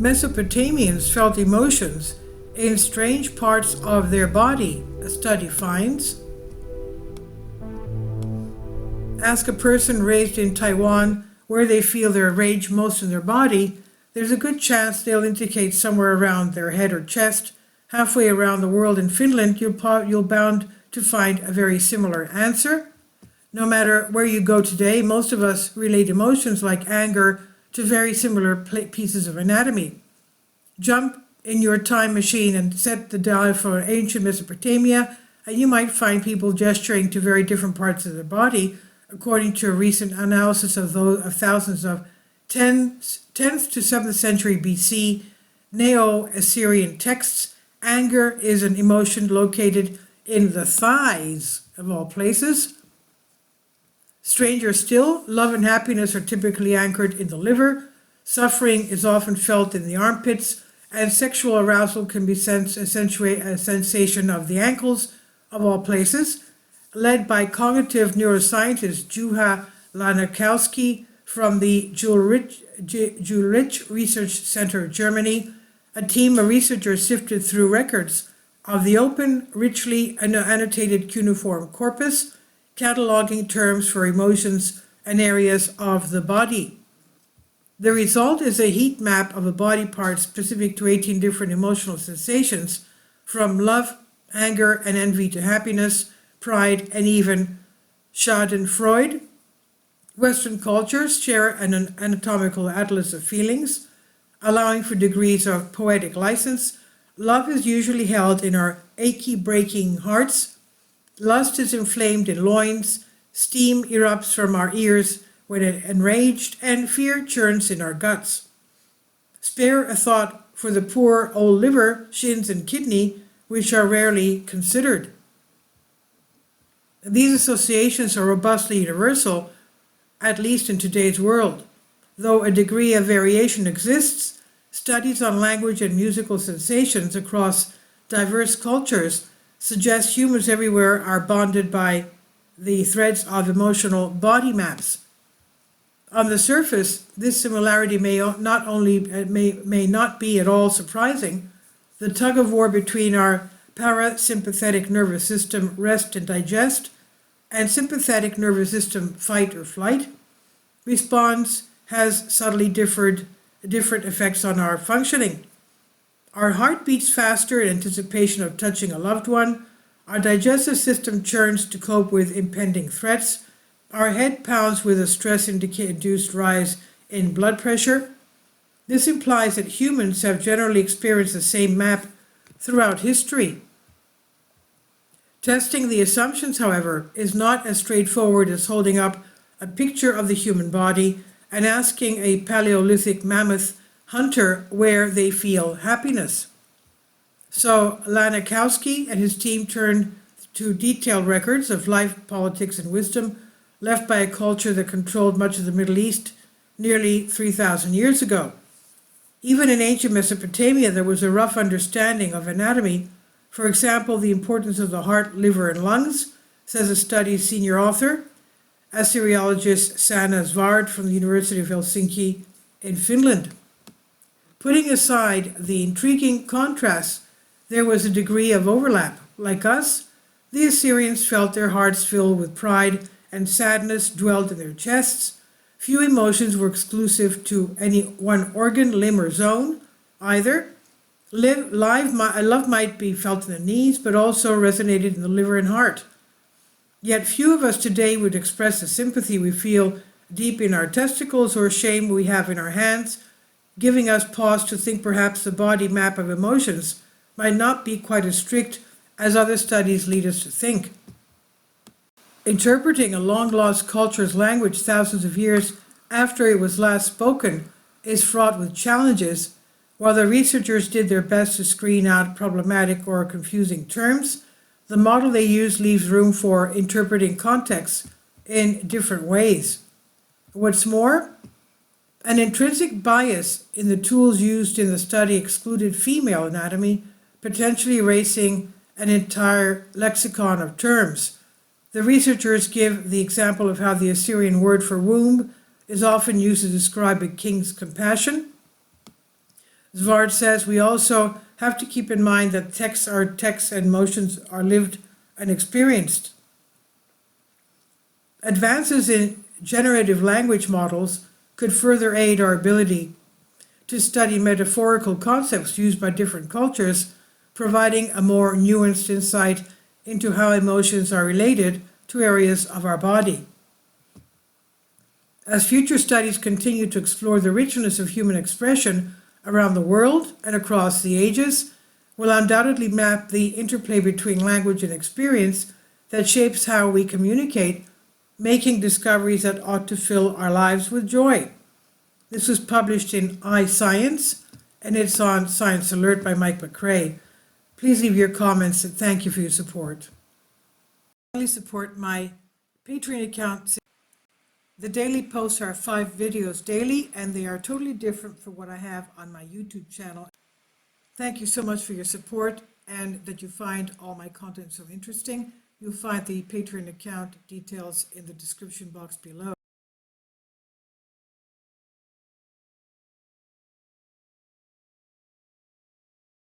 Mesopotamians felt emotions in strange parts of their body, a study finds. Ask a person raised in Taiwan where they feel their rage most in their body. There's a good chance they'll indicate somewhere around their head or chest. Halfway around the world in Finland, you'll bound to find a very similar answer. No matter where you go today, most of us relate emotions like anger to very similar pieces of anatomy. Jump in your time machine and set the dial for ancient Mesopotamia, and you might find people gesturing to very different parts of their body. According to a recent analysis of thousands of 10th to 7th century BC Neo-Assyrian texts, anger is an emotion located in the thighs, of all places. Stranger still, love and happiness are typically anchored in the liver. Suffering is often felt in the armpits, and sexual arousal can be accentuate a sensation of the ankles, of all places. Led by cognitive neuroscientist Juha Lanakowski from the Jülich Research Center, Germany, a team of researchers sifted through records of the open, richly annotated cuneiform corpus, cataloging terms for emotions and areas of the body. The result is a heat map of a body part specific to 18 different emotional sensations, from love, anger, and envy to happiness, pride, and even Schadenfreude. Western cultures share an anatomical atlas of feelings, allowing for degrees of poetic license. Love is usually held in our achy, breaking hearts. Lust is inflamed in loins. Steam erupts from our ears when enraged, and fear churns in our guts. Spare a thought for the poor old liver, shins, and kidney, which are rarely considered. These associations are robustly universal, at least in today's world. Though a degree of variation exists, studies on language and musical sensations across diverse cultures suggest humans everywhere are bonded by the threads of emotional body maps. On the surface, this similarity may not be at all surprising. The tug of war between our parasympathetic nervous system, rest and digest, and sympathetic nervous system, fight or flight, response has subtly different effects on our functioning. Our heart beats faster in anticipation of touching a loved one. Our digestive system churns to cope with impending threats. Our head pounds with a stress-induced rise in blood pressure. This implies that humans have generally experienced the same map throughout history. Testing the assumptions, however, is not as straightforward as holding up a picture of the human body and asking a Paleolithic mammoth hunter where they feel happiness. So Lanakowski and his team turned to detailed records of life, politics, and wisdom left by a culture that controlled much of the Middle East nearly 3,000 years ago. Even in ancient Mesopotamia, there was a rough understanding of anatomy. For example, the importance of the heart, liver, and lungs, says a study's senior author, Assyriologist Sanna Svard from the University of Helsinki in Finland. Putting aside the intriguing contrasts, there was a degree of overlap. Like us, the Assyrians felt their hearts filled with pride and sadness dwelled in their chests. Few emotions were exclusive to any one organ, limb, or zone either. Love might be felt in the knees, but also resonated in the liver and heart. Yet few of us today would express the sympathy we feel deep in our testicles or shame we have in our hands, giving us pause to think perhaps the body map of emotions might not be quite as strict as other studies lead us to think. Interpreting a long-lost culture's language thousands of years after it was last spoken is fraught with challenges. While the researchers did their best to screen out problematic or confusing terms, the model they used leaves room for interpreting context in different ways. What's more, an intrinsic bias in the tools used in the study excluded female anatomy, potentially erasing an entire lexicon of terms. The researchers give the example of how the Assyrian word for womb is often used to describe a king's compassion. Zvard says we also have to keep in mind that texts are texts and emotions are lived and experienced. Advances in generative language models could further aid our ability to study metaphorical concepts used by different cultures, providing a more nuanced insight into how emotions are related to areas of our body. As future studies continue to explore the richness of human expression around the world and across the ages, will undoubtedly map the interplay between language and experience that shapes how we communicate, making discoveries that ought to fill our lives with joy. This was published in iScience, and it's on Science Alert by Mike McCrae. Please leave your comments, and thank you for your support. Finally, support my Patreon account. The daily posts are 5 videos daily, and they are totally different from what I have on my YouTube channel. Thank you so much for your support and that you find all my content so interesting. You'll find the Patreon account details in the description box below.